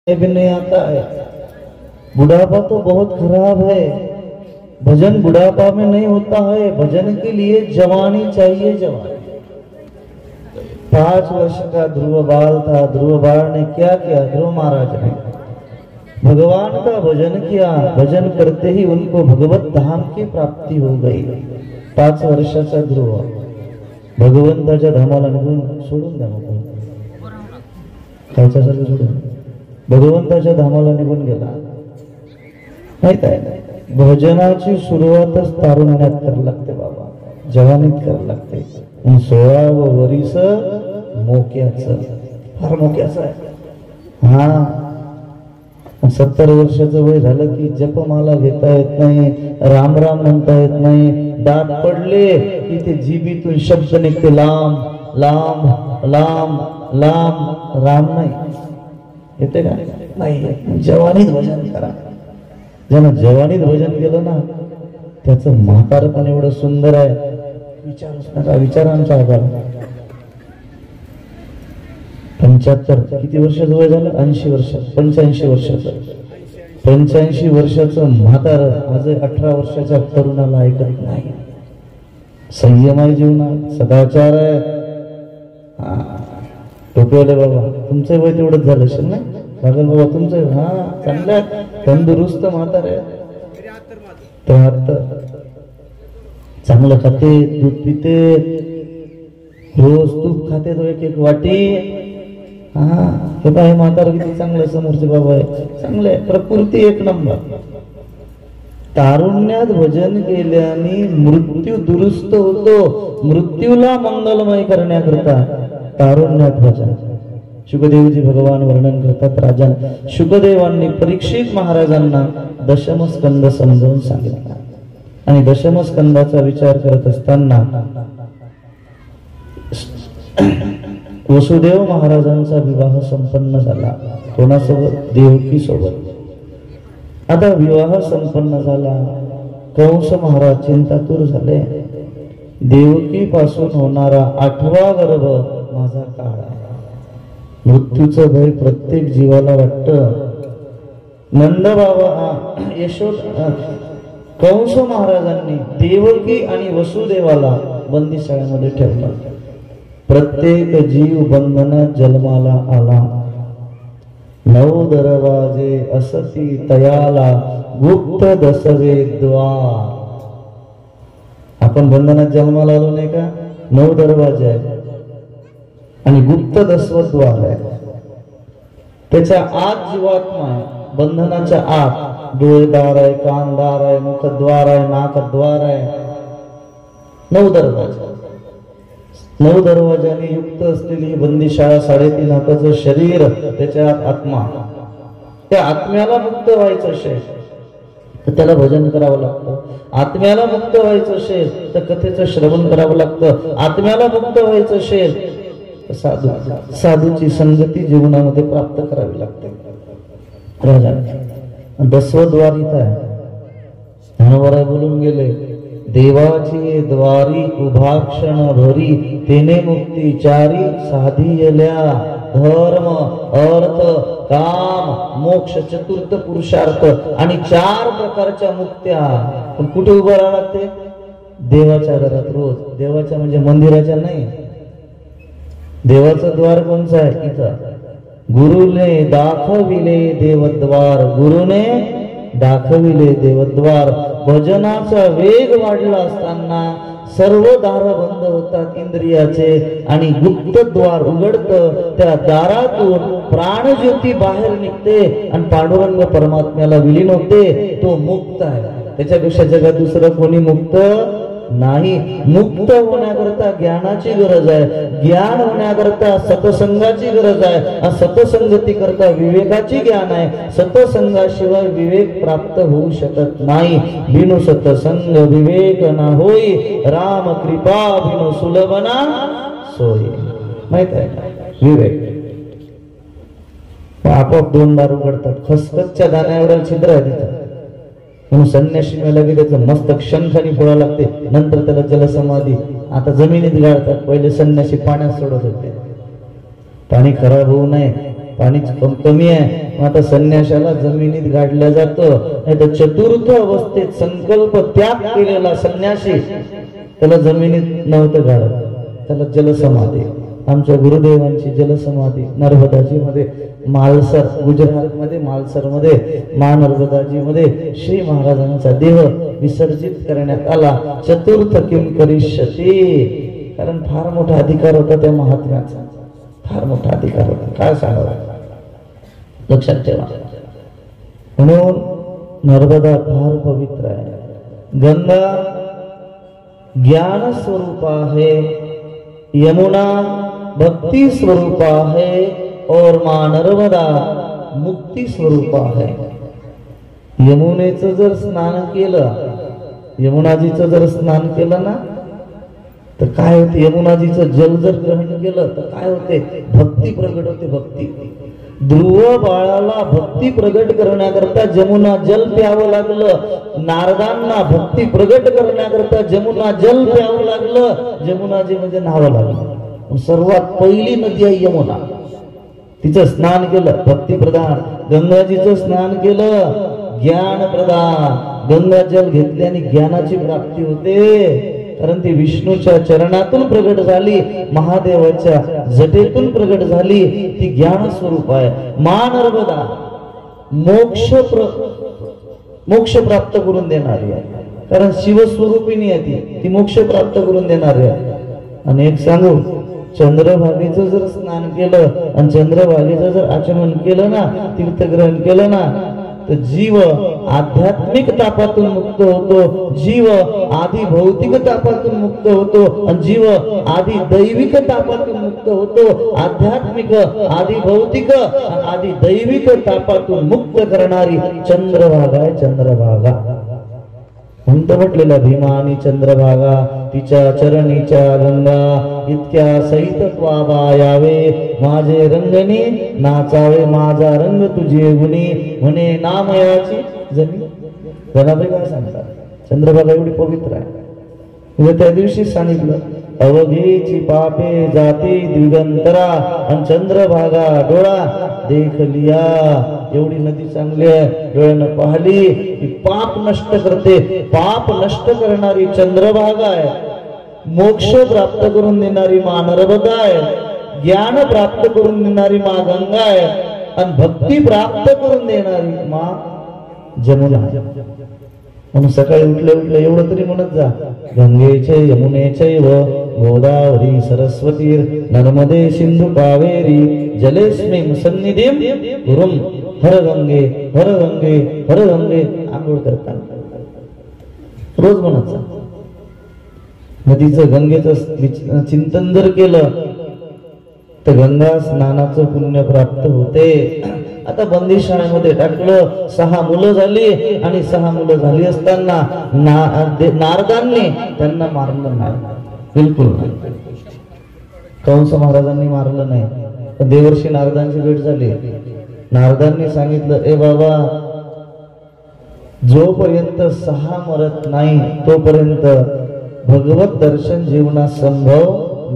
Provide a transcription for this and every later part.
भी नहीं आता है। बुढ़ापा तो बहुत खराब है। भजन बुढ़ापा में नहीं होता है। भजन के लिए जवानी चाहिए। जवानी 5 वर्ष का ध्रुव बाल था। ध्रुव बाल ने क्या किया? ध्रुव महाराज ने भगवान का भजन किया। भजन करते ही उनको भगवत धाम की प्राप्ति हो गई। 5 वर्षाचा ध्रुव भगवंताच्या धामाला निघून सोडून द्या मग खायच्यासारखं सोडून भगवंताच्या धामाला निघून गेला। माहित आहे भजनाची सुरुवातच तारुण्यात करावी लागते बाबा, जवानीत करावी लागते। 16व वर्ष मोक्याचं फार मोक्याचं आहे। हा 70 वर्षाचं वय झालं की जपमाला घेता येत नाही, राम राम म्हणता येत नाही। दात पडले की ते जीभीतून शब्द निघते लांब लांब लांब लांब, राम नाही येते का? नाही। जवानीत भजन करा। ज्यानं जवानीत भजन केलं ना त्याचं म्हातारपण एवढं सुंदर आहे, विचारूच नका। विचारांचा आधार 75 किती वर्षाचं वय झालं? 80 वर्ष 85 वर्षाचं 85 वर्षाचं म्हातार आज 18 वर्षाच्या तरुणाला ऐकत नाही। संयम आहे जीवनात, सदाचार आहे। टोपीवाले बाबा तुमचं वय तेवढंच झालं असेल ना? बागल बाबा तुमचं हा चांगलं तंदुरुस्त म्हातारे 73 चांगलं खाते, दूध पिते, रोज तूप खाते तो एक वाटी। हा हे बाय म्हातार किती चांगलं समोरचे बाबा आहे, चांगले प्रकृती एक नंबर। तारुण्यात भजन केल्याने मृत्यू दुरुस्त होतो। मृत्यूला मंगलमय करण्याकरता तारुण्यात भजन। शुकदेवजी भगवान वर्णन करतात। राजा शुकदेवांनी परीक्षित महाराजांना दशमस्कंद समजावून सांगितला आणि दशमस्कंदाचा विचार करत असताना वसुदेव महाराजांचा विवाह संपन्न झाला। कोणासोबत? देवकी सोबत। आता विवाह संपन्न झाला। कंस महाराज चिंतातूर झाले। देवकी पासून होणारा 8वा गर्भ माझा काळ आहे। मृत्यूचं भय प्रत्येक जीवाला वाटतं। नंद बाबा यशोद कंस महाराजांनी देवकी आणि वसुदेवाला बंदीशाळेमध्ये ठेवलं। प्रत्येक जीव बंधनात जन्माला आला। 9 दरवाजे असती तयाला गुप्त 10वे द्वार। आपण बंधनात जन्माला आलो नाही का? 9 दरवाजे आहेत आणि गुप्त 10वं द्वार आहे। त्याच्या आत जीवात्मा आहे। बंधनाच्या आत डोळेदार आहे, कानदार आहे, मुखद्वार आहे, नाकद्वार आहे। 9 दरवाजे। 9 दरवाजाने युक्त असलेली बंदीशाळा, 3.5 हाताचं शरीर, त्याच्या आत आत्मा। त्या आत्म्याला मुक्त व्हायचं असेल तर त्याला भजन करावं लागतं। आत्म्याला मुक्त व्हायचं असेल तर कथेचं श्रवण करावं लागतं। आत्म्याला मुक्त व्हायचं असेल साधूची संगती जीवनामध्ये प्राप्त करावी लागते। राजा 10वं द्वार इथं आहे। ज्ञानोबा बोलून गेले, देवाची द्वारी उभा क्षण भरी तेने मुक्ती चारी साधियल्या। धर्म अर्थ काम मोक्ष 4 पुरुषार्थ आणि 4 प्रकारच्या मुक्त्या। पण कुठे उभं राहावं लागते? देवाच्या घरात रोज। देवाच्या म्हणजे मंदिराच्या नाही। देवाचं द्वार कोणचं आहे? इथं गुरुने दाखविले देवद्वार। गुरुने दाखविले देवद्वार। भजनाचा वेग वाढला असताना सर्व दार बंद होतात इंद्रियाचे आणि गुप्त द्वार उघडतं। त्या दारातून प्राणज्योती बाहेर निघते आणि पांडुरंग परमात्म्याला विलीन होते। तो मुक्त आहे। त्याच्यापेक्षा जगात दुसरं कोणी मुक्त नाही। मुक्त होण्याकरता ज्ञानाची गरज आहे। ज्ञान होण्याकरता सतसंगाची गरज आहे। सतसंगती करता विवेकाची ज्ञान आहे। सतसंगाशिवाय विवेक प्राप्त होऊ शकत नाही। बिनु सतसंग विवेक ना होई, राम कृपा बिनु सुलभना सोई। माहित आहे विवेक आपोआप 2 दार उघडतात। खसखसच्या दाण्यावर छिद्र आहे तिथं म्हणून संन्याशी मेला की त्याचं मस्तक शंखाने फोडावं लागते, नंतर त्याला जलसमाधी। आता जमिनीत गाळतात, पहिले संन्यासी पाण्यात सोडत होते। पाणी खराब होऊ नये, पाणी कमी आहे आता संन्याशाला जमिनीत गाडलं जातं, नाही तर चतुर्थ अवस्थेत संकल्प त्याग केलेला संन्यासी त्याला जमिनीत नव्हतं गाडत, त्याला जलसमाधी. आमच्या गुरुदेवांची जलसमाधी नर्मदाजी मध्ये, मालसर गुजरात मध्ये, मालसर मध्ये, नर्मदाजी मध्ये श्री महाराजांचा देह विसर्जित करण्यात आला. चतुर्थ किम करिष्यति, कारण फार मोठा अधिकार होता त्या महात्म्याचा, फार मोठा अधिकार होता, काय सांगावं, लक्षात ठेवा. म्हणून नर्मदा फार पवित्र आहे. गंगा ज्ञान स्वरूप आहे, यमुना भक्ति स्वरूप है और मां नर्मदा मुक्ती स्वरूप आहे. यमुनेचं जर स्नान केलं, यमुनाजीचं जर स्नान केलं ना तर काय होते, यमुनाजीचं जल जर ग्रहण केलं तर काय होते, भक्ती प्रगट होते. भक्ती ध्रुव बाळाला भक्ती प्रगट करण्याकरता जमुना जल प्यावं लागलं, नारदांना भक्ती प्रगट करण्याकरता जमुना जल प्यावं लागलं, जमुनाजी मध्ये न्हावं लागलं. सर्वात पहिली नदी आहे यमुना, तिचं स्नान केलं भक्ती प्रधान. गंगाजीचं स्नान केलं ज्ञान प्रधान. गंगा जल घेतल्याने ज्ञानाची प्राप्ती होते, कारण ती विष्णूच्या चरणातून प्रगट झाली, महादेवाच्या जटेतून प्रगट झाली, ती ज्ञान स्वरूप आहे. मां नर्मदा मोक्ष प्राप्त करून देणारी आहे, कारण शिवस्वरूपिणी आहे ती मोक्ष प्राप्त करून देणारी आहे. आणि एक सांगू, चंद्रभागेचं जर स्नान केलं आणि चंद्रभागेचं जर आचमन केलं ना, तीर्थग्रहण केलं ना, तर जीव आध्यात्मिक तापातून मुक्त होतो, जीव आधी भौतिक तापातून मुक्त होतो, आणि जीव आधी दैविक तापातून मुक्त होतो. आध्यात्मिक आधी भौतिक आधी दैविक तापातून मुक्त करणारी चंद्रभागा आहे, चंद्रभागा. म्हणतो म्हटलेला भीमानी चंद्रभागा, तिच्या चरणीच्या गंगा इतक्या सहितत्वा यावे, माझे रंगणी नाचावे माझा रंग तुझे गुणी, म्हणे नामयाची जमी. गणाबाई काय सांगतात, चंद्रभागा एवढी पवित्र आहे. त्या दिवशी सांगितलं, अवघेची पापे जाती दिगंतरा, आणि चंद्रभागा डोळा देख लिया. एवढी नदी चांगली आहे, डोळ्यानं पाहिली की पाप नष्ट करते, पाप नष्ट करणारी चंद्रभागा आहे. मोक्ष प्राप्त करून देणारी मां नर्मदा आहे, ज्ञान प्राप्त करून देणारी मां गंगा आहे, आणि भक्ती प्राप्त करून देणारी मां जमुना आहे. म्हणून सकाळी उठले एवढं तरी म्हणत जा, गंगेचे यमुनेचे व गोदावरी सरस्वती नर्मदे सिंधू कावेरी जलेस्मिं सन्निधिं गुरुम हर गंगे हर गंगे हर गंगे. आंघोळ करताना रोज म्हणत जा. नदीचं गंगेचं चिंतन जर केलं तर गंगा स्नानाचं पुण्य प्राप्त होते. आता बंदिशाळेमध्ये टाकलं, 6 मुलं झाली, आणि 6 मुलं झाली असताना नारदांनी त्यांना मारलं नाही, बिलकुल नाही. कंस महाराजांनी मारलं नाही, पण देवर्षी नारदांची भेट झाली. नारदांनी सांगितलं, ए बाबा, जोपर्यंत 6 मरत नाही तोपर्यंत भगवत दर्शन जीवनात संभव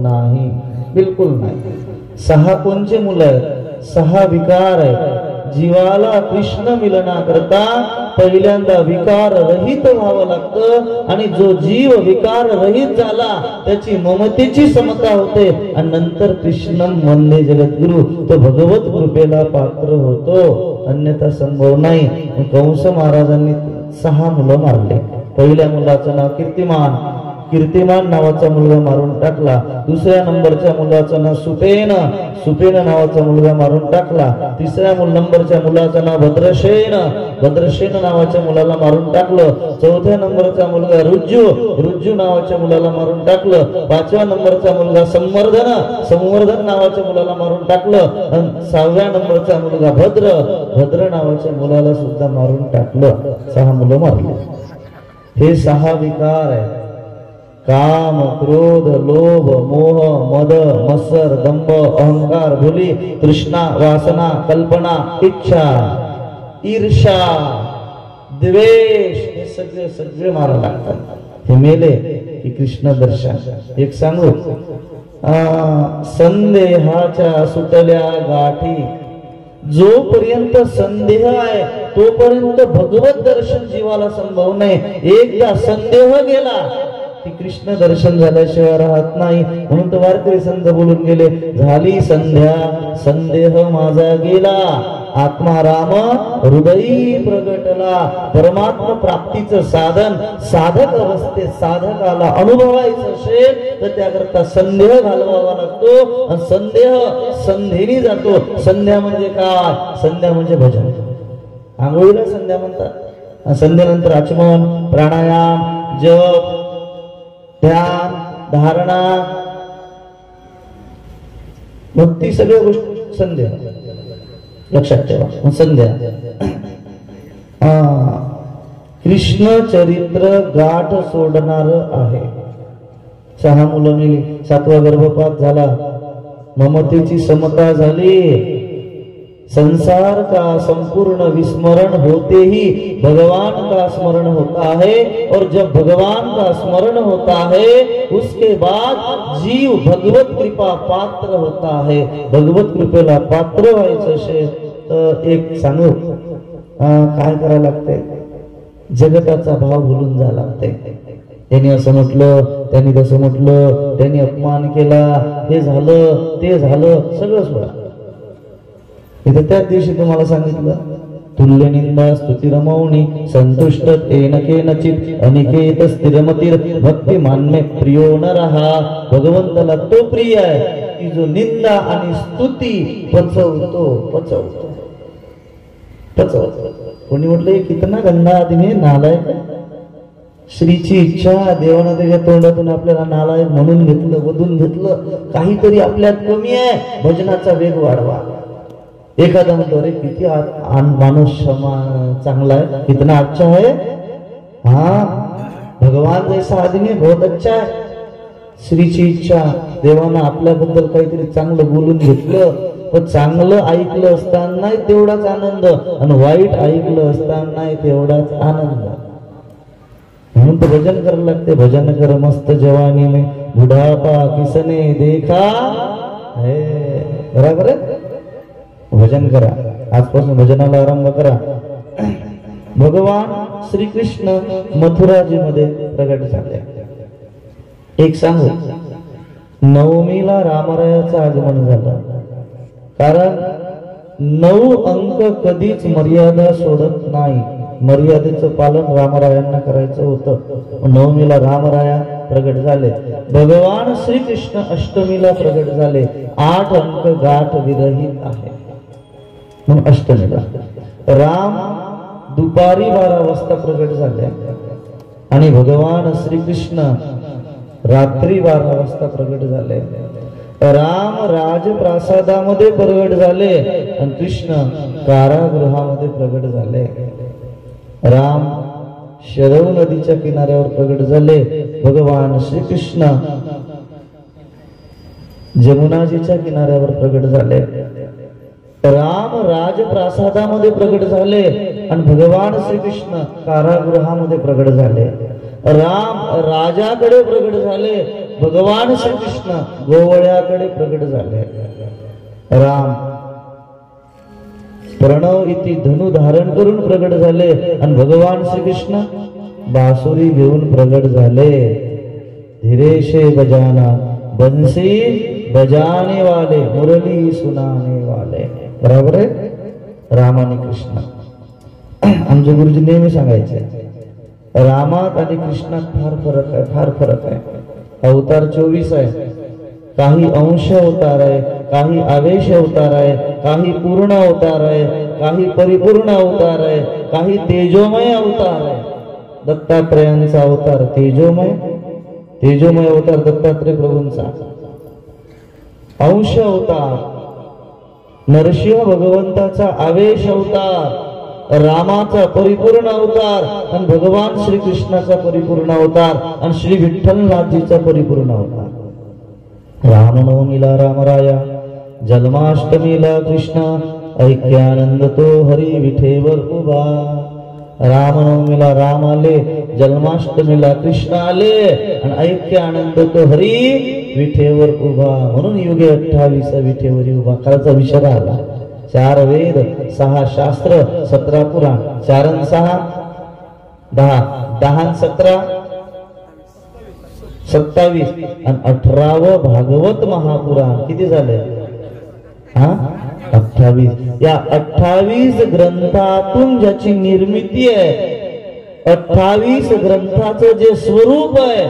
नाही, बिलकुल नाही. 6 कोणचे मुलं आहेत? 6 विकार आहे. जीवाला कृष्ण मिलना करता पहिल्यांदा विकार रहित व्हावं लागतं, आणि जो जीव विकार रहित झाला त्याची ममतेची समता होते, आणि नंतर कृष्णम वंदे जगद्गुरु, तो भगवत कृपेला पात्र होतो, अन्यथा संभव नाही. कंस महाराजांनी 6 मुलं मारले. पहिल्या मुलाचं नाव कीर्तिमान, कीर्तिमान नावाचा मुलगा मारून टाकला. दुसऱ्या नंबरच्या मुलाचं नाव सुपेन, सुपेन नावाचा मुलगा मारून टाकला. तिसऱ्या नंबरच्या मुलाचं नाव भद्रसेन, भद्रसेन नावाच्या मुलाला मारून टाकलं. चौथ्या नंबरचा मुलगा रुज्जू, रुज्जू नावाच्या मुलाला मारून टाकलं. 5व्या नंबरचा मुलगा संवर्धन, संवर्धन नावाच्या मुलाला मारून टाकलं. आणि 6व्या नंबरचा मुलगा भद्र, भद्र नावाच्या मुलाला सुद्धा मारून टाकलं. 6 मुलं मारली. हे 6 विकार आहे. काम, क्रोध, लोभ, मोह, मद, मत्सर, दंभ, अहंकार, भुली, तृष्णा, वासना, कल्पना, इच्छा, ईर्षा, द्वेष, हे सगळे सगळे मारायला लागतात. हे मेले की कृष्ण दर्शन. एक सांगू, संदेहाच्या सुटल्या गाठी जोपर्यंत संदेह आहे तोपर्यंत भगवत दर्शन जीवाला संभव नाही. एकदा संदेह गेला की कृष्ण दर्शन झाल्याशिवाय राहत नाही. म्हणून तर वारकरी संत बोलून गेले, झाली संध्या संदेह माझा गेला, आत्मा राम हृदयी प्रगटला. परमात्मा प्राप्तीचं साधन साधक अवस्थेत साधकाला अनुभवायचं असेल तर त्याकरता संदेह घालवावा लागतो. आणि संदेह संधेनी जातो. संध्या म्हणजे काय? संध्या म्हणजे भजन. आंघोळीला संध्या म्हणतात. संध्येनंतर आचमन, प्राणायाम, जप, ध्यान, धारणा, भक्ती सगळ्या गोष्टी संध्या लक्षात ठेवा. संध्या कृष्ण चरित्र गाठ सोडणार आहे. 6 मुलं मिली, 7वा गर्भपात झाला, ममतेची समता झाली, संसार का संपूर्ण विस्मरण होते ही भगवान का स्मरण होता है. और जब भगवान का स्मरण होता है उसके बाद जीव भगवत कृपा पात्र होता है. भगवत कृपेला पात्र व्हायचं असेल तर एक सांगू काय करायला लागते? जगताचा भाव भुलून जायला लागते. त्यांनी असं म्हटलं, त्यांनी तसं म्हटलं, त्यांनी अपमान केला, हे झालं ते झालं, सगळं सोडा. इथे त्याच दिवशी तुम्हाला सांगितलं, तुल्य निंदा स्तुती रमवणी संतुष्ट येन केनचित अनिकेत स्थिरमतीर भक्ती मान्य प्रियो न रहा. भगवंताला तो प्रिय आहे की जो निंदा आणि स्तुती पचवतो पचवतो पचवतो. कोणी म्हटलं कितना गंदा आदमी नालायक. श्रीची इच्छा देवानं त्याच्या तोंडातून आपल्याला नालायक म्हणून घेतलं, वधून घेतलं. काहीतरी आपल्यात कमी आहे, भजनाचा वेग वाढवा. एखादा म्हणतो अरे किती माणूस चांगला आहे, कितना अच्छा है, हाँ भगवान जैसा आदमी बहुत अच्छा है. श्रीची इच्छा, देवानं आपल्याबद्दल काहीतरी चांगलं बोलून घेतलं, पण चांगलं ऐकलं असताना तेवढाच आनंद आणि वाईट ऐकलं असताना तेवढाच आनंद. म्हणून तर भजन करायला लागते. भजन कर मस्त जवानी में बुढ़ापा किसने देखा है. बराबर आहे. भजन करा. आजपासून भजनाला आरंभ करा. भगवान श्रीकृष्ण मथुराजी मध्ये प्रगट झाले. एक सांगू, नवमीला रामरायाचं आगमन झालं. कारण 9 अंक कधीच मर्यादा सोडत नाही. मर्यादेचं पालन रामरायांना करायचं होतं. नवमीला रामराया प्रगट झाले. भगवान श्रीकृष्ण अष्टमीला प्रगट झाले. 8 अंक गाठ विरहित आहे म्हणून अष्टमीला. राम दुपारी 12 वाजता प्रगट झाले आणि भगवान श्रीकृष्ण रात्री 12 वाजता प्रगट झाले. राम राजप्रासादामध्ये प्रगट झाले आणि कृष्ण कारागृहामध्ये प्रगट झाले. राम शरव नदीच्या किनाऱ्यावर प्रगट झाले. भगवान श्रीकृष्ण जमुनाजीच्या किनाऱ्यावर प्रगट झाले. राम राजप्रासादामध्ये प्रगट झाले आणि भगवान श्रीकृष्ण कारागृहामध्ये प्रगट झाले. राम राजाकडे प्रगट झाले, भगवान श्रीकृष्ण गोवळ्याकडे प्रगट झाले. राम प्रणव इति धनु धारण करून प्रगट झाले आणि भगवान श्रीकृष्ण बासुरी घेऊन प्रगट झाले. धीरेशे बजाना बंसी बजाने वाले मुरली सुनाने वाले. बराबर आहे. राम आणि कृष्ण. आमचे गुरुजी नेहमी सांगायचे रामात आणि कृष्णात फार फरक आहे, फार फरक आहे. अवतार 24 आहे. काही अंश अवतार आहे, काही आवेश अवतार आहे, काही पूर्ण अवतार आहे, काही परिपूर्ण अवतार आहे, काही तेजोमय अवतार आहे. दत्तात्रयांचा अवतार तेजोमय, तेजोमय अवतार दत्तात्रय प्रभूंचा. अंश अवतार नरसिंह भगवंताचा आवेश अवतार, रामाचा परिपूर्ण अवतार आणि भगवान श्रीकृष्णाचा परिपूर्ण अवतार आणि श्री विठ्ठलनाथजीचा परिपूर्ण अवतार. रामनवमीला रामराया, जन्माष्टमीला कृष्ण, ऐक्यानंद तो हरी विठेवर उभा. रामनवमीला राम आले, जन्माष्टमीला कृष्ण आले आणि ऐक्य आनंद तो हरी विठेवर उभा. म्हणून युगे 28 विठेवरी उभा करायचा विचार आला. 4 वेद, 6 शास्त्र, 17 पुराण, 4 आणि 6 10, 10 आणि 17 27 आणि 18वं भागवत महापुराण. किती झाले? 28. या 28 ग्रंथातून ज्याची निर्मिती आहे, 28 ग्रंथाचं जे स्वरूप आहे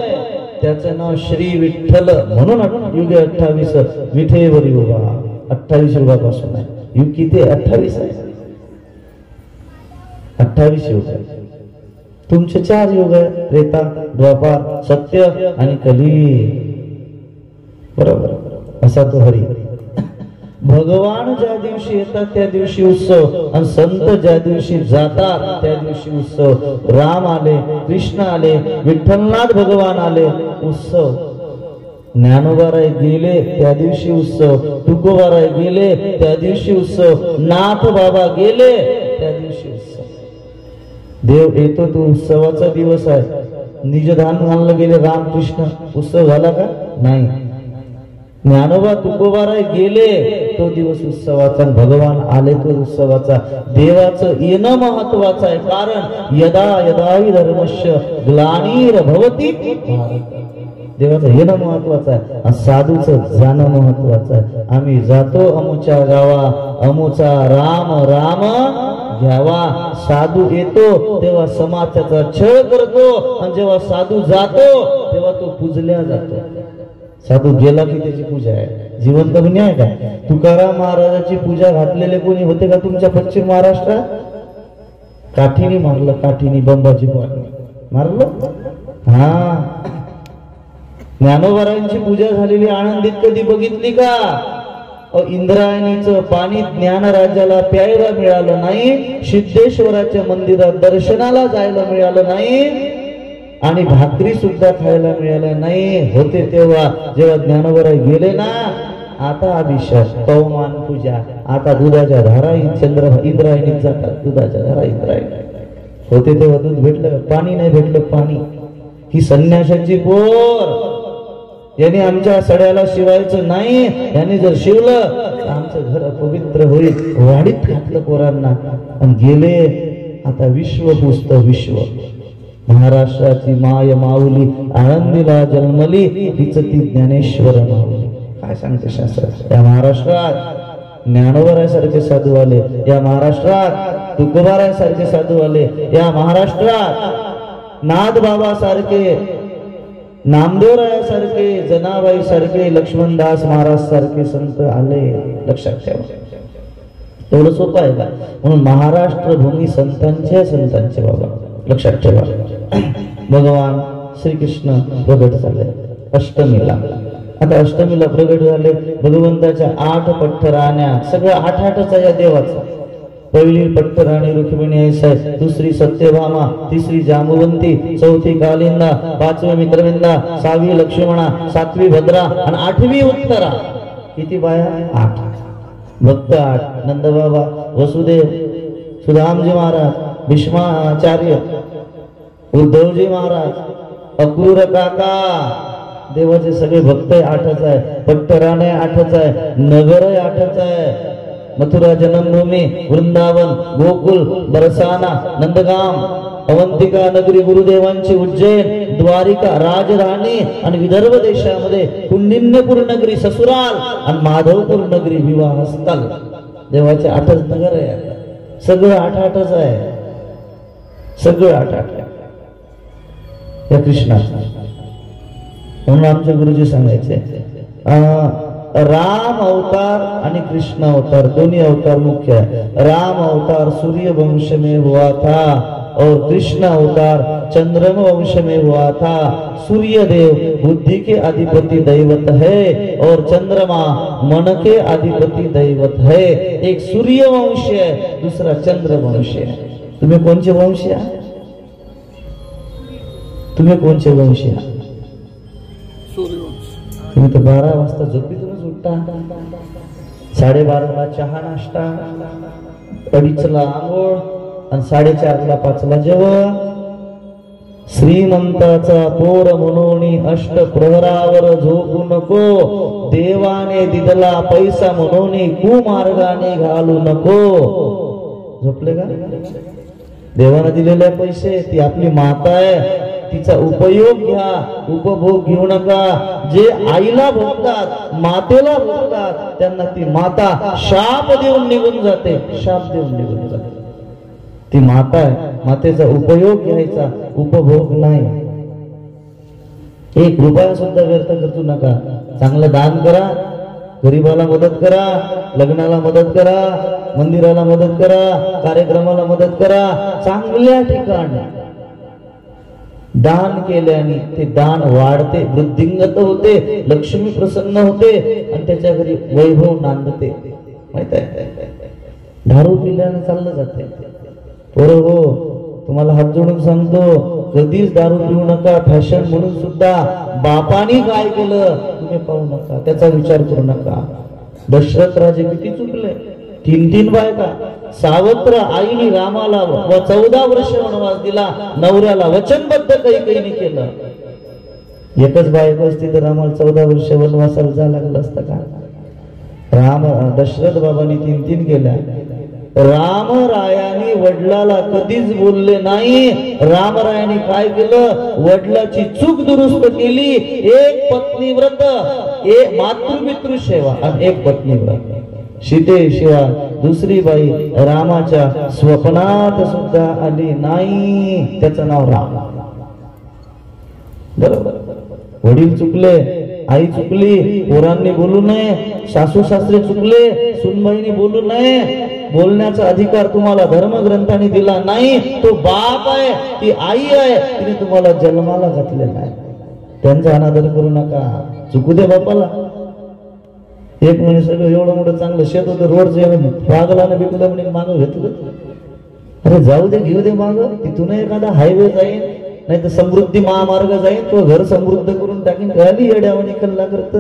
त्याचं नाव श्री विठ्ठल. म्हणून युगे 28 विठेवरी उभा. 28 युगापासून आहे. युग किती? 28 आहे. 28 युग आहे. तुमचे 4 युग आहे, त्रेता, द्वापार, सत्य आणि कली. बरोबर. असा तो हरी. भगवान ज्या दिवशी येतात त्या दिवशी उत्सव, आणि संत ज्या दिवशी जातात त्या दिवशी उत्सव. राम आले, कृष्ण आले, विठ्ठलनाथ भगवान आले, उत्सव. ज्ञानोबाराय गेले त्या दिवशी उत्सव, तुकोबाराय गेले त्या दिवशी उत्सव, नाथ बाबा गेले त्या दिवशी उत्सव. देव येतो तो उत्सवाचा दिवस आहे. निजधान घाललं गेले रामकृष्ण, उत्सव झाला का? नाही. ज्ञानोबा तुकोबाराय गेले तो दिवस उत्सवाचा, भगवान आले तो उत्सवाचा. देवाचं येणं महत्वाचं आहे. कारण यदा यदा हि धर्मस्य ग्लानिर्भवति भारत. देवाचं येणं महत्वाचं आहे आणि साधूचं जाणं महत्वाचं आहे. आम्ही जातो अमुच्या गावा, अमुचा राम राम घ्यावा. साधू येतो तेव्हा समाजाचा छळ करतो, आणि जेव्हा साधू जातो तेव्हा तो पूजल्या जातो. साधू गेला की त्याची पूजा आहे. जिवंत कोणी आहे का? तुकाराम महाराजाची पूजा घातलेले कोणी होते का तुमच्या पश्चिम महाराष्ट्रात? काठीने मारलं, काठीने बंबाची मारलं. हा. ज्ञानोबारायांची पूजा झालेली आनंदीत कधी बघितली का? इंद्रायणीचं पाणी ज्ञानराजाला प्यायला मिळालं नाही, सिद्धेश्वराच्या मंदिरात दर्शनाला जायला मिळालं नाही, आणि भाकरी सुद्धा खायला मिळाल्या नाही. होते तेव्हा जेव्हा ज्ञानोबाराय गेले ना, आता अभिषेक, पवमान पूजा, आता दुधाच्या धारा इंद्रायणीत जातात. दुधाच्या धारा इंद्रायणी. होते तेव्हा दूध भेटलं, पाणी नाही भेटलं. पाणी ही संन्याशाची पोर. यांनी आमच्या सड्याला शिवायचं नाही, यांनी जर शिवलं तर आमचं घर अपवित्र होईल. वाडीत घातलं पोरांना आणि गेले. आता विश्व पुजतं विश्व. महाराष्ट्राची माय माऊली आनंदीला जन्मली, तिचं ती ज्ञानेश्वर माऊली. काय सांगते शास्त्र? या महाराष्ट्रात ज्ञानोबारायासारखे साधू आले, या महाराष्ट्रात तुकोबारायासारखे साधू आले, या महाराष्ट्रात नाथबाबा सारखे, नामदेवरायासारखे, जनाबाई सारखे, लक्ष्मणदास महाराज सारखे संत आले. लक्षात ठेवा. एवढं सोपं आहे का? म्हणून महाराष्ट्र भूमी संतांचे बाबा. लक्षात ठेवा. भगवान श्रीकृष्ण प्रगट झाले अष्टमीला. आता अष्टमीला प्रगट झाले. भगवंताच्या 8 पठ्ठराण्या, सगळं 8-8च आहे या देवाचं. पहिली पठ्ठराणी रुक्मिणी आहे, दुसरी सत्यभामा, तिसरी जांबुवंती, चौथी कालिंदा, 5वी मित्रविंदा, 6वी लक्ष्मणा, 7वी भद्रा आणि 8वी उत्तरा. किती बाया? 8. भक्त 8. नंदबाबा, वसुदेव, सुदामजी महाराज, भीष्माचार्य, उद्धवजी महाराज, अक्रूर काका. देवाचे सगळे भक्त 8च आहे. पठ्ठराणे 8च आहे. नगर 8च आहे. मथुरा जन्मभूमी, वृंदावन, गोकुल, बरसाना, नंदगाम, अवंतिका नगरी, गुरुदेवांची उज्जैन, द्वारिका राजधानी, आणि विदर्भ देशामध्ये कुंडिन्यपूर नगरी ससुराल आणि माधवपूर नगरी विवाहस्थल. देवाचे 8च नगर आहे. सगळं 8-8च आहे. सगळं 8-8 या कृष्णा. म्हणून आमचे गुरुजी सांगायचे राम अवतार आणि कृष्ण अवतार दोन्ही अवतार मुख्य है. राम अवतार सूर्य वंश में हुआ था और कृष्ण अवतार चंद्रमा वंश में हुआ था. सूर्य देव बुद्धि के अधिपति दैवत है और चंद्रमा मन के अधिपति दैवत है. एक सूर्य वंश है, दूसरा चंद्र वंश है. तुम्ही कोणचे वंशी आहात? तुम्ही कोणचे वंशी आहात? तुम्ही तर 12 वाजता झोपेतूनच उठता, 12:30ला चहा नाश्ता, 2:30ला आंघोळ आणि 4:30ला 5ला जेवण. श्रीमंताचा पोर म्हणून अष्टप्रहरावर झोपू नको, देवाने दिलेला पैसा म्हणून कुमार्गाने घालू नको. झोपले का? देवाने दिलेले पैसे, ती आपली माता आहे, तिचा उपयोग घ्या, उपभोग घेऊ नका. जे आईला भोगतात, मातेला भोगतात, त्यांना ती माता शाप देऊन निघून जाते, शाप देऊन निघून जाते. ती माता आहे, मातेचा उपयोग घ्यायचा, उपभोग नाही. एक रुपया सुद्धा व्यर्थ खर्चू नका. चांगलं दान करा, गरीबाला मदत करा, लग्नाला मदत करा, मंदिराला मदत करा, कार्यक्रमाला मदत करा. चांगल्या ठिकाणी दान केल्याने ते दान वाढते, वृद्धिंगत होते, लक्ष्मी प्रसन्न होते आणि त्याच्या घरी वैभव नांदते. माहित आहे, दारू पिल्याने चाललं जाते. बरोबर हो, तुम्हाला हात जोडून सांगतो, कधीच दारू पिऊ नका. फॅशन म्हणून सुद्धा बापानी काय केलं तुम्ही पाहू नका, त्याचा विचार करू नका. दशरथ राजे किती चुकले, 3 बायका. सावत्र आईने रामाला 14 वर्ष वनवास दिला, नवऱ्याला वचनबद्ध काही केलं. एकच बायको असती तर रामाला 14 वर्ष वनवासाला जा लागलं असतं का? दशरथ बाबांनी 3 केल्या. रामरायाने वडिलाला कधीच बोलले नाही. रामरायाने काय केलं, वडिलाची चूक दुरुस्त केली. एक पत्नीव्रत, एक मातृपितृ सेवा आणि एक पत्नीव्रत. सीतेशिवाय दुसरी बाई रामाच्या स्वप्नात सुद्धा आली नाही. त्याचं नाव राम. बरोबर, वडील चुकले, आई चुकली, पोरांनी बोलू नये, सासू सासरे चुकले, सुनबाईंनी बोलू नये. बोलण्याचा अधिकार तुम्हाला धर्मग्रंथाने दिला नाही. तो बाप आहे, ती आई आहे, तिने तुम्हाला जन्माला घातलेला आहे. त्यांचा अनादर करू नका. चुकू दे बापाला. एक म्हणे सगळं एवढं मोठं चांगलं शेत होतं, रोडचं पागलानं बिकलं म्हणे मागं घेतलं. अरे जाऊ दे, घेऊ दे माग. तिथून एखादा हायवे जाईल, नाही तर समृद्धी महामार्ग जाईल, तो घर समृद्ध करून टाकीन. घाली येड्यावानी कल्ला करत.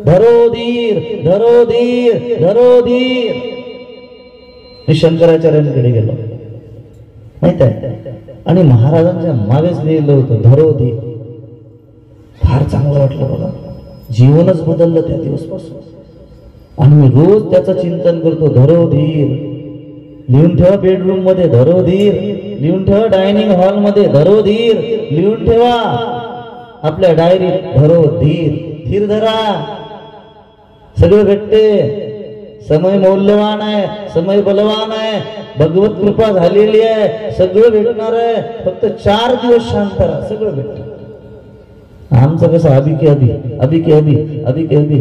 धरो धीर, धरो धीर, धरो धीर. मी शंकराचार्यांकडे गेलो, माहित आहे, आणि महाराजांच्या मागेच लिहिलं होतं धरो धीर. फार चांगलं वाटलं बघा. जीवनच बदललं त्या दिवसपासून. आणि मी रोज त्याचं चिंतन करतो. धरो धीर लिहून ठेवा, बेडरूम मध्ये धरो धीर लिहून ठेवा, डायनिंग हॉल मध्ये धरो धीर लिहून ठेवा, आपल्या डायरीत धरो धीर. धीर धरा, सगळं भेटते. समय मौल्यवान आहे, समय बलवान आहे, भगवत कृपा झालेली आहे, सगळं भेटणार आहे. फक्त 4 दिवस शांत राहा, सगळं भेटणार. आमचं कसं अभी के अभी, अभी के अभी, अभी के अभी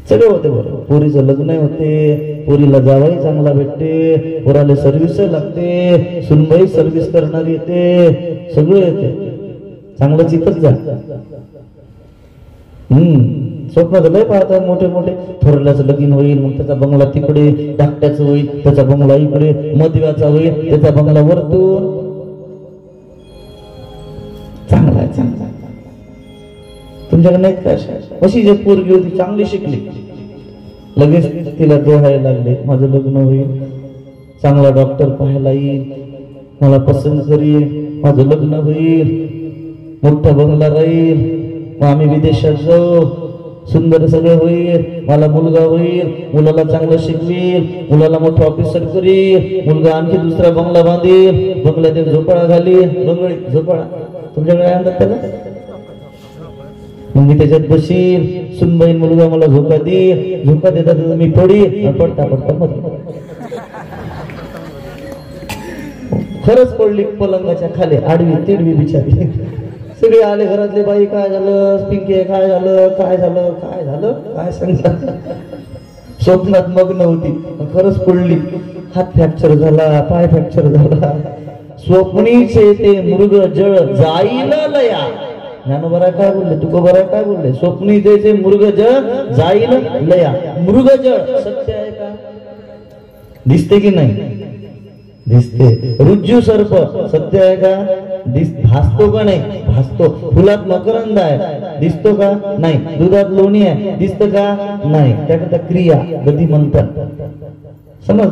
सगळं होते. बरोबर, पोरीचं लग्न होते, पोरीला जावाई चांगला भेटते, पोराला सर्व्हिस लागते, सुनबाई सर्व्हिस करणारी येते, सगळं येते. चांगलं चितच जा. स्वप्न लय पाहतात मोठे मोठे. थोरल्याचं लगीन होईल, मग त्याचा बंगला तिकडे, धाकट्याचं होईल, त्याचा बंगला इकडे, मधव्याचा होईल, त्याचा बंगला वरतून. चांगला आहे, चांगला. तुमच्याकडे नाहीत का अशी जे पोरगी होती, चांगली शिकली, लगेच तिला डोहायला लागले, माझं लग्न होईल, चांगला डॉक्टर पाहायला येईल, मला पसंत करील, माझं लग्न होईल, मोठा बंगला राहील, मग आम्ही विदेशात जाऊ, सुंदर सगळं होईल, मला मुलगा होईल, मुलाला चांगलं शिकवील, मुलाला मोठं ऑफिसर करील, मुलगा आणखी दुसरा बंगला बांधील, बंगल्यात एक झोपाळा घालील, बंगळी झोपाळा. तुमच्याकडे काय म्हणतात त्याला? मग मी त्याच्यात बसील, सुनबाईन मुलगा मला झोका देईल, झोका देतात मी पडील, पडता पडता मध्ये खरंच पडली पलंगाच्या खाली, आडवी तिडवी बिचारी. सगळे आले घरातले, बाई काय झालं, पिंके काय झालं, काय झालं, काय झालं, काय सांगतात. स्वप्नात मग्न होती, खरंच पडली. हात फ्रॅक्चर झाला, पाय फ्रॅक्चर झाला. स्वप्नीचे ते मृग जळ जाईल लया. ज्ञानोबराय काय बोलले, तुकोबराय काय बोलले, स्वप्नी ते मृग जळ जाईल लया. मृग जळ सत्य आहे का? दिसते की नाही? दिसते. रुज्जू सर्प सत्य आहे का? भासतो का नाही? भासतो. फुलात मकरंद आहे, दिसतो का? नाही. दुधात लोणी आहे, दिसतं का? नाही. त्याकरता क्रिया गती म्हणतात. समज,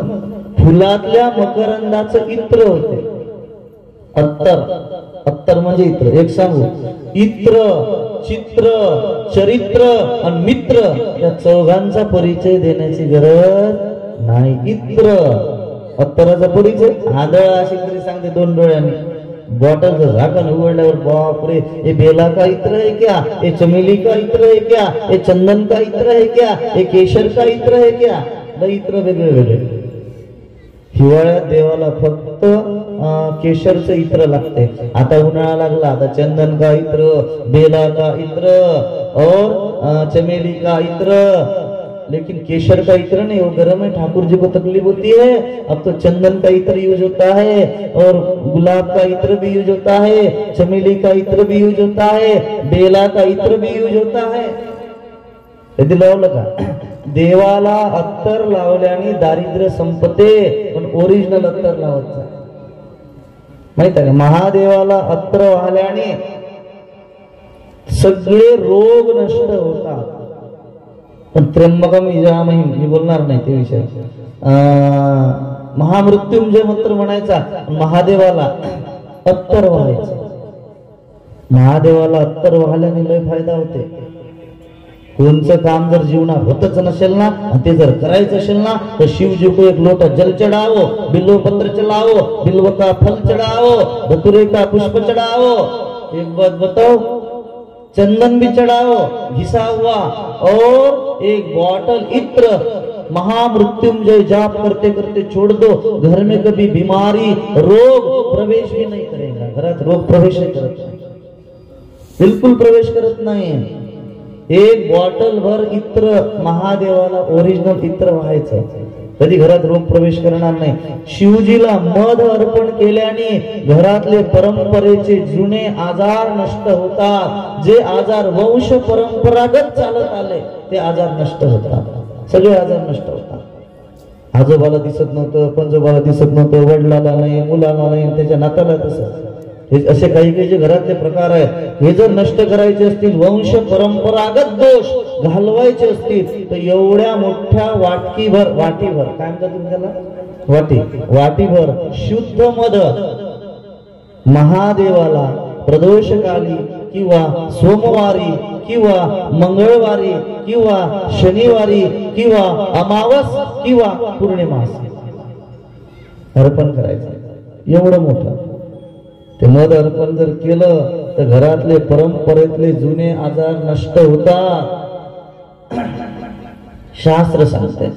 फुलातल्या मकरंदाचं इत्र होते, अत्तर म्हणजे इत्र. एक सांगू, इत्र, चित्र, चरित्र आणि मित्र या चौघांचा परिचय देण्याची गरज नाही. इत्र अत्तराचा परिचय आंधळा अशी तरी सांगते दोन डोळ्यांनी. बॉटलचं झाकण उघडल्यावर बापरे, ये बेला का इत्र है क्या, ये चमेली का इत्र है क्या, ये चंदन का इत्र है क्या, ये केशर का इत्र है क्या. इत्र वेगळे वेगळे. हिवाळ्यात देवाला फक्त केशरचं इत्र लागते. आता उन्हाळा लागला, आता चंदन का इत्र, बेला का इत्र और चमेली का इत्र. लेकिन केशर का इत्र नहीं, वो गर्म है, ठाकुर जी को तकलीफ होती है. अब तो चंदन का इत्र यूज होता है और गुलाब का इत्र भी यूज होता है, चमेली का इत्र भी यूज होता है, बेला का इत्र भी यूज होता है. यदि लावलं का देवाला अत्तर लावल्याने दारिद्र्य संपते, पण ओरिजिनल अत्तर लावायचं माहित आहे. महादेवाला अत्तर वाहल्याने सगळे रोग नष्ट होतात. पण त्र्यंबकम यजामहे मी बोलणार नाही ते विषय. महामृत्युंजय मंत्र म्हणायचा, महादेवाला अत्तर व्हायचं. महादेवाला अत्तर वाहल्याने लय फायदा होते. कोणचं काम जर जीवनात होतच नसेल ना, ते जर करायचं असेल ना, तर शिवजी को एक लोटा जल चढ़ाओ, बिल्व पत्र चढ़ाओ, बिल्व का फल चढ़ाओ, धतूरे का पुष्प चढ़ाओ. एक बात बताओ, चंदन भी चढ़ाओ घिसा हुआ, और एक बॉटल इत्र महामृत्युंजय जाप करते करते छोड़ दो. घर में कभी बीमारी रोग प्रवेश भी नहीं करेगा. घरात रोग प्रवेश करत नाही, बिलकुल प्रवेश करत नाही. एक बॉटल भर इत्र महादेवाला ओरिजिनल इत्र व्हायचं, कधी घरात रोग प्रवेश करणार नाही. शिवजीला मध अर्पण केल्याने घरातले परंपरेचे जुने आजार नष्ट होतात. जे आजार वंश परंपरागत चालत आले ते आजार नष्ट होतात. सगळे आजार नष्ट होतात. आजोबाला दिसत नव्हतं, पंजोबाला दिसत नव्हतं, वडिलाला नाही, मुलाला नाही, त्याच्या नाताला तसं. असे काही काही जे घरातले प्रकार आहेत, हे जर नष्ट करायचे असतील, वंश परंपरागत दोष घालवायचे असतील, तर एवढ्या मोठ्या वाटीभर काय म्हणतात तुम्ही त्याला, वाटीभर शुद्ध मध महादेवाला प्रदोषकाली किंवा सोमवारी किंवा मंगळवारी किंवा शनिवारी किंवा अमावस किंवा पौर्णिमास अर्पण करायचं. एवढं मोठं ते मध अर्पण जर केलं तर घरातले परंपरेतले जुने आजार नष्ट होतात. शास्त्र सांगते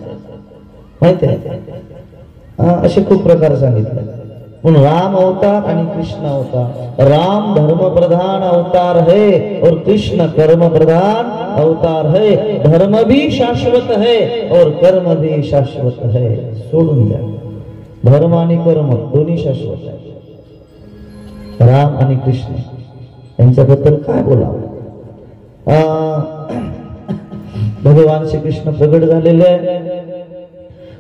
माहिती आहे. असे खूप प्रकार सांगितले. म्हणून राम अवतार आणि कृष्ण अवतार. राम धर्म प्रधान अवतार है और कृष्ण कर्म प्रधान अवतार है. धर्म भी शाश्वत है और कर्म भी शाश्वत है. सोडून द्या, धर्म आणि कर्म दोन्ही शाश्वत आहे. राम आणि कृष्ण यांच्याबद्दल काय बोलावं. भगवान श्री कृष्ण प्रगट झालेले आहे.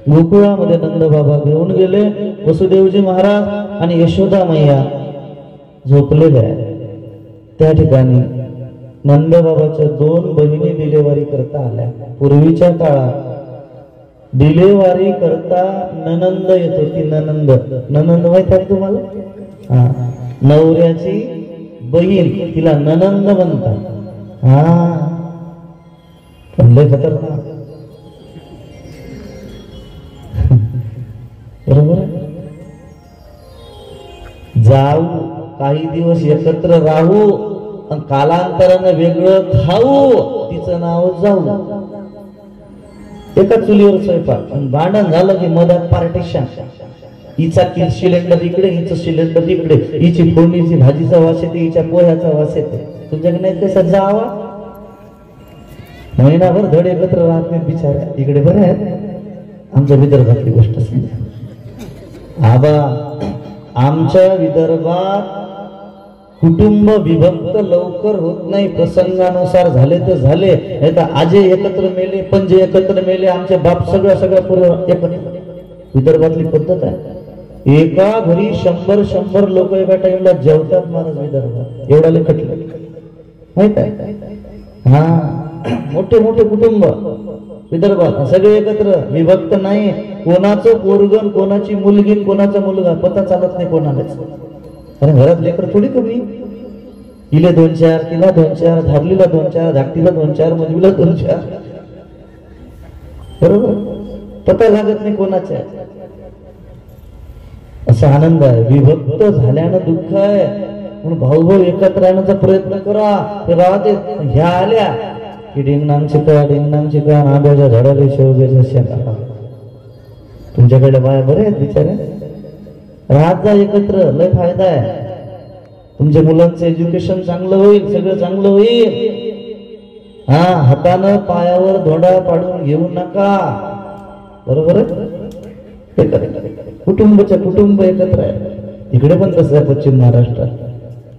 गोकुळामध्ये नंद बाबा घेऊन गेले. वसुदेवजी महाराज आणि यशोदा मैया झोपलेले आहे. त्या ठिकाणी नंद बाबाच्या दोन बहिणी डिलेवरी करता आल्या. पूर्वीच्या काळात डिलेवरी करता ननंद येत होती. ननंद माहित आहे तुम्हाला. नवऱ्याची बहीण तिला ननंद म्हणतात. पण लय खतरनाक. बरोबर. जाऊ काही दिवस एकत्र राहू आणि कालांतरानं वेगळं खाऊ, तिचं नाव जाऊ. एका चुलीवर स्वयंपाक, भांडण झालं की मधात पार्टिशन. हिचा सिलेंडर इकडे, हिचं सिलेंडर इकडे, हिची फोडणीची भाजीचा वास येते, हिच्या पोह्याचा वास येते. तुमच्याकडे नाही कसा जावा. महिनाभर धड एकत्र राहत नाही बिचारा. इकडे बरं आहे आमच्या विदर्भातली गोष्ट सांगा. आबा आमच्या विदर्भात कुटुंब विभक्त लवकर होत नाही. प्रसंगानुसार झाले तर झाले, नाही तर आजे एकत्र मेले, पंजे एकत्र मेले, आमचे बाप सगळ्या पूर्ण एकत्र. विदर्भातली पद्धत आहे. एका घरी 100 लोक एका टाइमला जेवतात महाराज विदर्भात. एवढा लेखटले माहित आहे. मोठे मोठे कुटुंब विदर्भात, सगळे एकत्र, विभक्त नाही. कोणाचं पोरगण, कोणाची मुलगी, कोणाचा मुलगा पता चालत नाही कोणालाच. कारण घरात लेकर थोडी कमी, इले 2-4, तिला 2-4, धारलीला 2-4, धाकटीला 2-4, मजूला 2-4, बरोबर, पता लागत नाही कोणाच्या. असा आनंद आहे. विभक्त झाल्यानं दुःख आहे, म्हणून भाऊ एकत्र राहण्याचा प्रयत्न करा. ते राहते ह्या आल्या की डिंगनांग चिका आंब्याच्या झाडाला शेवग्याच्या शेंगा. तुमच्याकडे बाया बरे आहेत बिचारे, राहत जा एकत्र, लय फायदा आहे. तुमच्या मुलांचं एज्युकेशन चांगलं होईल, सगळं चांगलं होईल. हा, हातानं पायावर धोंडा पाडून घेऊ नका, बरोबर आहे. कुटुंब एकत्र आहे. इकडे पण तसं आहे पश्चिम महाराष्ट्रात.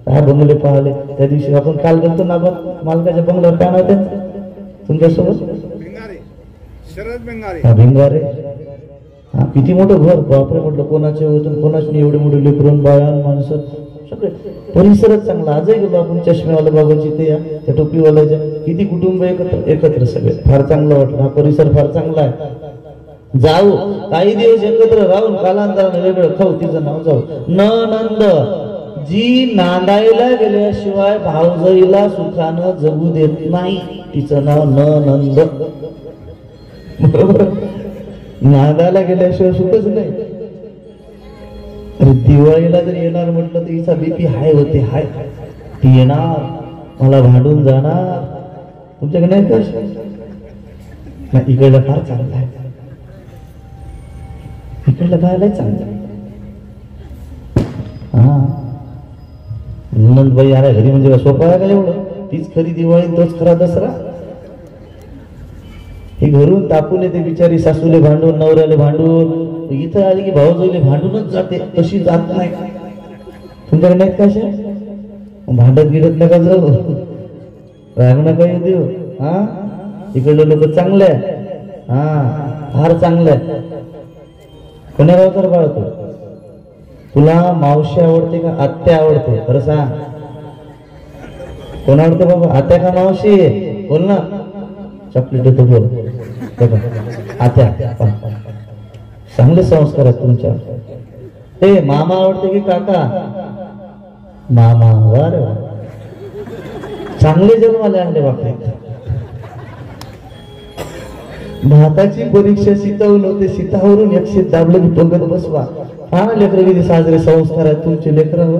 काय बंगले पाहिले त्या दिवशी आपण काल गेलतो ना, आपण मालकाच्या बंगल्यावर काय नव्हते तुमच्यासोबत, भिंगारे. हा, किती मोठं घर, बापरे म्हटलं, कोणाचे होतं कोणाचे नाही, एवढे मोठे लेकरून बाया माणसं सगळे. परिसरच चांगला. आजही गेलो आपण चष्मेवाला बाबाची ते त्या टोपीवाल्याच्या, किती कुटुंब एकत्र सगळे, फार चांगलं वाटलं. हा परिसर फार चांगला आहे. जाऊ काही दिवस एकत्र राहून कालांतराने वेगळं खाऊ, तिचं नाव जाऊ नंद. जी नांदायला गेल्याशिवाय भावजईला सुखानं जगू देत नाही, तिचं नाव नंद, बरोबर. नांदायला गेल्याशिवाय सुखच नाही. अरे दिवाळीला जर येणार म्हटलं तर हिचा बीपी हाय होते, हाय. ती येणार, मला भांडून जाणार. तुमच्याकडे नाही का? इकडलं फार चांगलं आहे, इकडलं खायला चांगलं. हा, नंदबाई आल्या घरी म्हणजे सोपं आहे का एवढं? तीच खरी दिवाळी, तोच खरा दसरा. हे घरून तापून येते बिचारी, सासूले भांडून, नवऱ्याले भांडून. इथं आली की भाऊजोईले भांडूनच जाते, तशी जात नाही. तुमच्याकडे नाहीत कशा? भांडत गिडत नका जाऊ, राग नका येऊ देऊ. हा, इकडले लोक चांगले आहे. हा, फार चांगले आहे. कोण्या गावचा बाळतो? तुला मावशी आवडते का आत्या आवडते? खरं सांग, कोण आवडते बाबा, आत्या का मावशी? बोल ना, चॉकलेट देतो, बोल. आत्या. चांगले संस्कार आहेत तुमच्या. ते मामा आवडते की काका? मामा. वा रे वा, चांगले जन्माले आणले बापरे. भाताची परीक्षा सीतावरून होते, सीतावरून 100 दाबलं की बघत बसवा. हा, लेकर किती साजरे संस्कार आहेत तुमचे लेकरावर.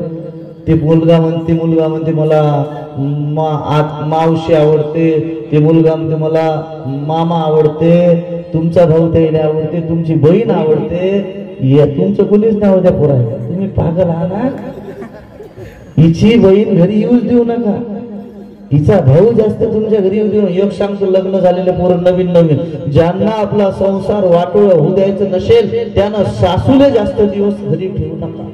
ते मुलगा म्हणते मला मावशी आवडते, ते मुलगा म्हणते मला मामा आवडते, तुमचा भाऊ त्याला आवडते, तुमची बहीण आवडते. या तुमचं कोणीच नाव द्या पोरायला, तुम्ही पागल आहात ना. हिची बहीण घरी येऊच देऊ नका, हिचा भाऊ जास्त तुमच्या घरी येऊ देऊ. एक सांगतो, लग्न झालेले पोरं नवीन, ज्यांना आपला संसार वाटोळ होऊ द्यायचं नसेल त्यानं सासूले जास्त दिवस घरी ठेवू नका.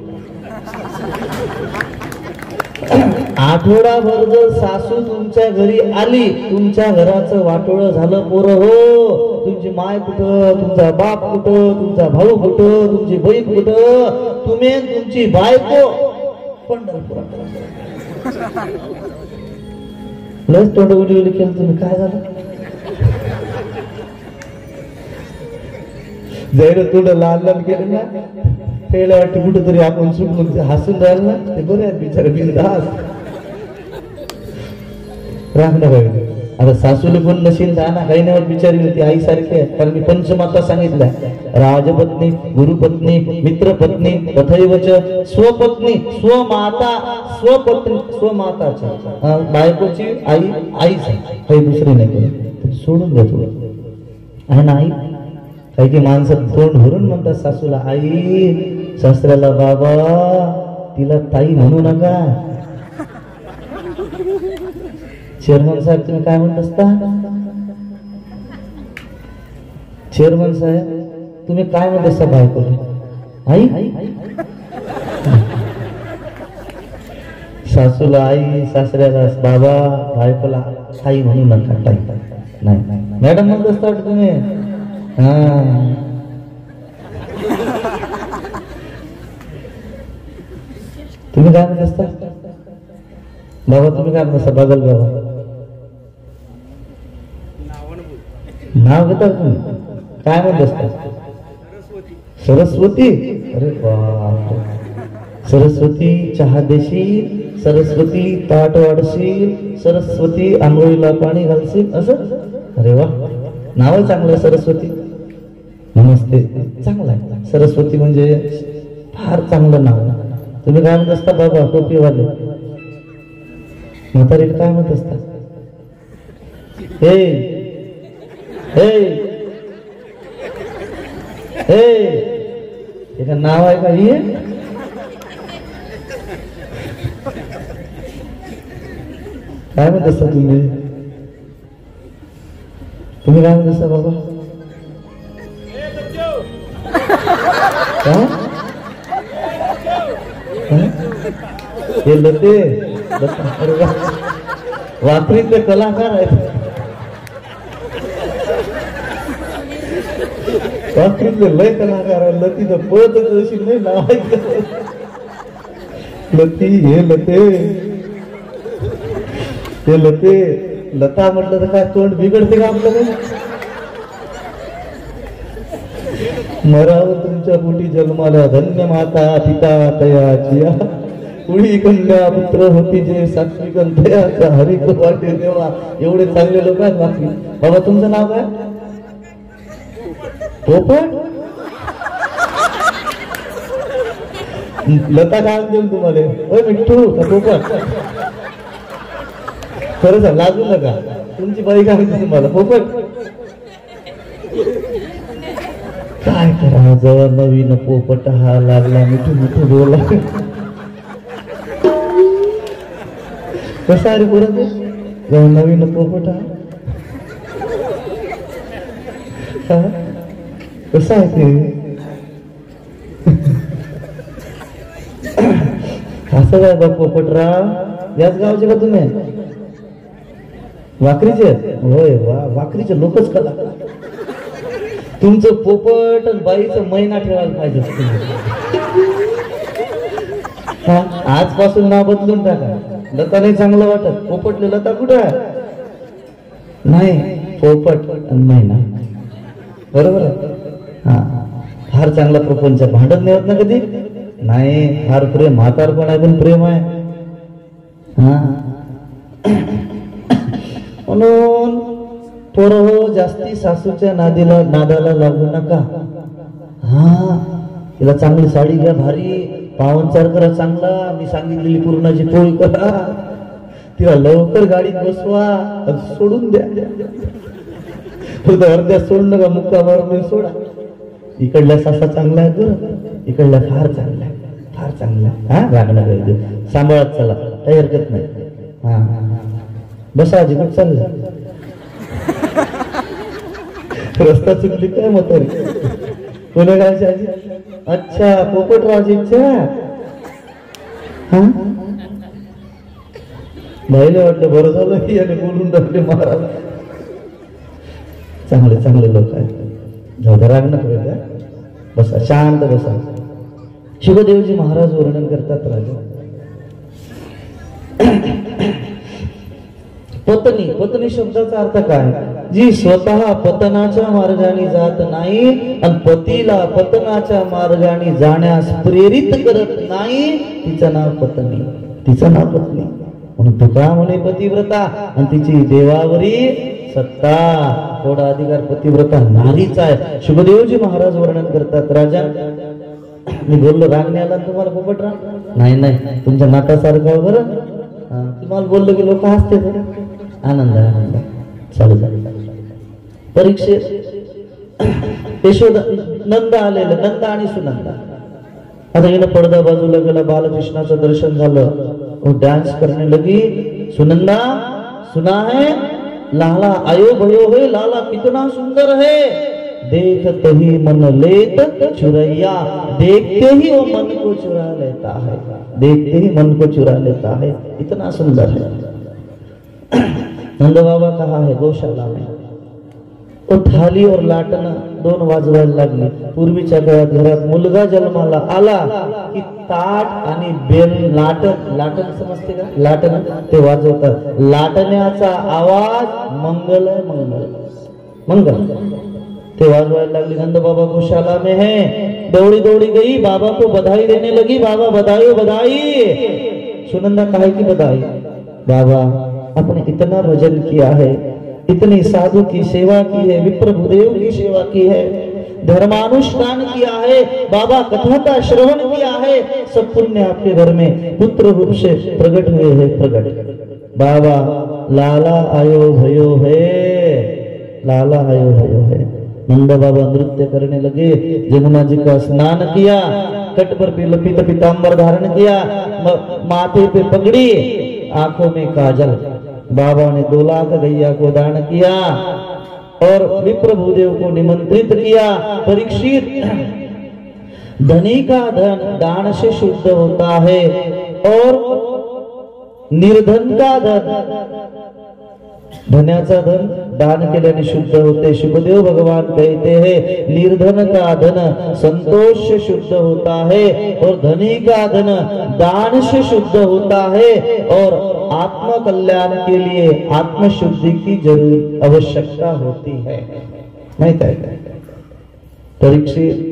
आठवडाभर जर सासू तुमच्या घरी आली, तुमच्या घराचं वाटोळ झालं पोरं हो. तुमची माय कुठं, तुमचा बाप कुठं, तुमचा भाऊ कुठं, तुमची बहीण कुठं, तुम्ही तुमची बायको पंढरपुरात. लस तोंडवली केलं तुम्ही, काय झालं? जैर थोडं लाल केलं ना, पहिला वाटतं कुठंतरी आपण चुकून हसून राहिलं ना, ते बरे आहेत बिचारे बिनधास्त. राग नका. आता सासूला कोण नशील ना, काही नाही बिचारी होती, आई सारखी आहे. कारण मी पंचमाता सांगितल्या, राजपत्नी, गुरुपत्नी, मित्रपत्नी, तथैवच स्वपत्नी, स्वमाता, स्वपत्नी, स्वमाताच्या. बायकोची आई आईच आहे, काही दुसरी नाही. सोडून देतो आहे ना आई. काही की माणसं तोंड भरून म्हणतात सासूला आई, सासऱ्याला बाबा, तिला ताई म्हणू नका. चेअरमन साहेब तुम्ही काय म्हणत असता? चेअरमन साहेब तुम्ही काय म्हणत असता बायकोला? आई. सासूला आई, सासऱ्याला बाबा, बायकोला आई म्हणू नका. ताई नाही, मॅडम म्हणत असता तुम्ही. हा, तुम्ही काय म्हणत असता बाबा? तुम्ही काय म्हणत असता? बदल बाबा नाव घेता तुम्ही, काय म्हणत असता? सरस्वती. अरे बाप, सरस्वती चहा देशील, सरस्वती ताट वाढशील, सरस्वती आंघोळीला पाणी घालशील, असं. अरे वा, नाव चांगलं आहे सरस्वती. नमस्ते, चांगलं आहे. सरस्वती म्हणजे फार चांगलं नाव. तुम्ही काय म्हणत असता बाबा टोपीवाले? म्हातारीला काय म्हणत असता? हे हे हे का नाव आहे का? हे काय म्हणत असता तुम्ही? तुम्ही काय म्हणत असता बाबा? हे लते वापरीतले कलाकार आहेत. वापरीतले लय कलाकार आहेत. लती तर पळतच अशी नाही लावायचं. लती हे लते, ते लते. लता म्हटलं तर काय तोंड बिघडते का आपलं? मराव तुमच्या पोटी जन्माला, धन्य माता पिता तयाचिया, कुळी कन्या पुत्र होती जे, सात्विक तयाचा हरिक वाटे देवा. एवढे चांगले लोक आहेत बाकी. बाबा तुमचं नाव काय? पोपट. लता काय देऊ तुम्हाला? ओय मिठ्ठू का पोपट? खरं सांग, लाजू नका. तुमची बाई काय म्हणते तुम्हाला? पोपट. काय करा, जवळ नवीन पोपट हा लागला, मिठू मिठू बोला. कसा रे बोलत? जवळ नवीन पोपट हा कसा आहे ते? असं काय बा पोपटराव? याच गावचे का तुम्ही? वाकरीचे? होय वा, वाकरीचे लोकच कला. तुमचं पोपट आणि बाईचं मैना ठेवायला पाहिजे. आजपासून नाव बदलून टाका. लता नाही चांगलं वाटत. पोपटले लता कुठं आहे? नाही, पोपट आणि मैना. बरोबर आहे. हा, फार चांगला प्रपंच. भांडत नाही होत ना कधी? नाही, फार प्रेम. म्हातारपण आहे पण प्रेम आहे. हा, म्हणून पोरं जास्ती सासूच्या नादाला लागू नका. हा, तिला चांगली साडी घ्या, भारी पावनचार करा चांगला. मी सांगितलेली पूर्णाची पोळी करा. तिला लवकर गाडीत बसवा, सोडून द्या. अर्ध्या सोडून नका, मुक्का मारून सोडा. इकडल्या सासा चांगला आहे बरं, इकडल्या फार चांगला आहे, फार चांगला आहे. हा, रागणं सांभाळत चला, काही हरकत नाही. हा, बसा आजी, कुठं चाललं? रस्ता चुकली काय म्हातारी? कोणा गावची आजी? अच्छा, पोपटरावजीच्या. हा, बाईला वाटलं बरं झालं की याने बोलून टाकले महाराज. चांगले चांगले लोक आहेत. जाऊ द्या, राग नका का. बसा, शांत बसा. शुभदेवजी महाराज वर्णन करतात राजा. पत्नी, पत्नी शब्दाचा अर्थ काय? जी स्वतः पतनाच्या मार्गाने जात नाही आणि पतीला पतनाच्या मार्गाने जाण्यास प्रेरित करत नाही, तिचं नाव पत्नी, तिचं नाव पत्नी. म्हणून तुका म्हणे पतिव्रता, आणि तिची देवावरी सत्ता, थोडा अधिकार पतिव्रता नारीचा आहे. शुभदेवजी महाराज वर्णन करतात राजा. मी बोललो राग नाही आला तुम्हाला पोपटराव? नाही नाही, तुमच्या नातासारखं बरं. तुम्हाला बोललो की लोक हसते. आनंद आनंद चालू चालू. परीक्षेत यशोदा नंद आलेलं, नंद आणि सुनंदा. आता गेलं पडदा बाजूला गेला, बालकृष्णाचं दर्शन झालं, डान्स करने लगी. सुनंदा सुना है लाला आयो भयो है, लाला कितना सुंदर है, देखते ही मन लेत चुरैया, देखते ही वो मन को चुरा लेता है, देखते ही मन को चुरा लेता है, इतना सुंदर है. नंद बाबा कहा है गौशाला में. तो थाली और लाटण दोन वाजवायला लागली. पूर्वीच्या काळात घरात मुलगा जन्माला आला की ताट आणि बेल, लाटण, लाटण समजते का? लाटण ते वाजवतात. लाटण्याचा आवाज मंगल है, मंगल मंगल ते वाजवायला लागली. नंद बाबा गौशाला में है. दौड़ी दौड़ी गई, बाबा को बधाई देने लगी, बाबा बधाई बधाई। सुनंदा काहे की बधाई? बाबा आपने इतना भजन किया है, इतनी साधु की सेवा की है, विप्र भूदेव की सेवा की है, धर्मानुष्ठान किया है, बाबा कथा का श्रवण किया है, सब पुण्य आपके घर में पुत्र रूप से प्रकट हुए हैं। प्रकट बाबा लाला आयो भयो है, लाला आयो भयो है। नंद बाबा नृत्य करने लगे, जमुना जी का स्नान किया, कट पर लपित पीताम्बर धारण किया, माथे पे पगड़ी, आंखों में काजल। बाबा ने 2 लाख गैया को दान किया और विप्र भूदेव को निमंत्रित किया। परीक्षित, धनी का धन दान से शुद्ध होता है और निर्धन का धन, धन्याचा धन दान केल्याने शुद्ध होते। सुखदेव भगवान कहते हैं निर्धन का धन संतोष से शुद्ध होता है और धनी का धन दान से शुद्ध होता है और आत्म कल्याण के लिए आत्म शुद्धि की जरूर आवश्यकता होती है। नहीं है परीक्षित,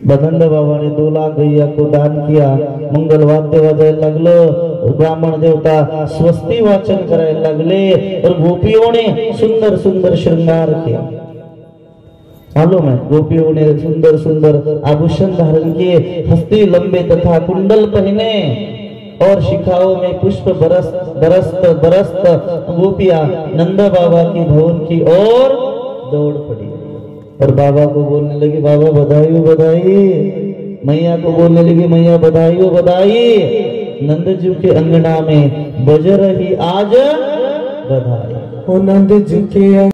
बदंड बाबा ने 2 लाख गैया को दान किया, मंगल वाद्य बजायला लागलं, ब्राह्मण देवता स्वस्ति वाचन करायला लागले और गोपियों ने सुंदर सुंदर श्रृंगार किया। मालूम है, गोपियों ने सुंदर सुंदर आभूषण धारण किए, हस्ती लंबे तथा कुंडल पहने और शिखाओं में पुष्प बरस्त गोपियां नंद बाबा की भवन की ओर दौड़ पड़ी और बाबा को बोलने लगी, बाबा बधाई हो बधाई। मैया को बोलने लगी, मैया बधाई हो बधाई। नंद जी के अंगना में बज रही आज बधाई। नंद जी के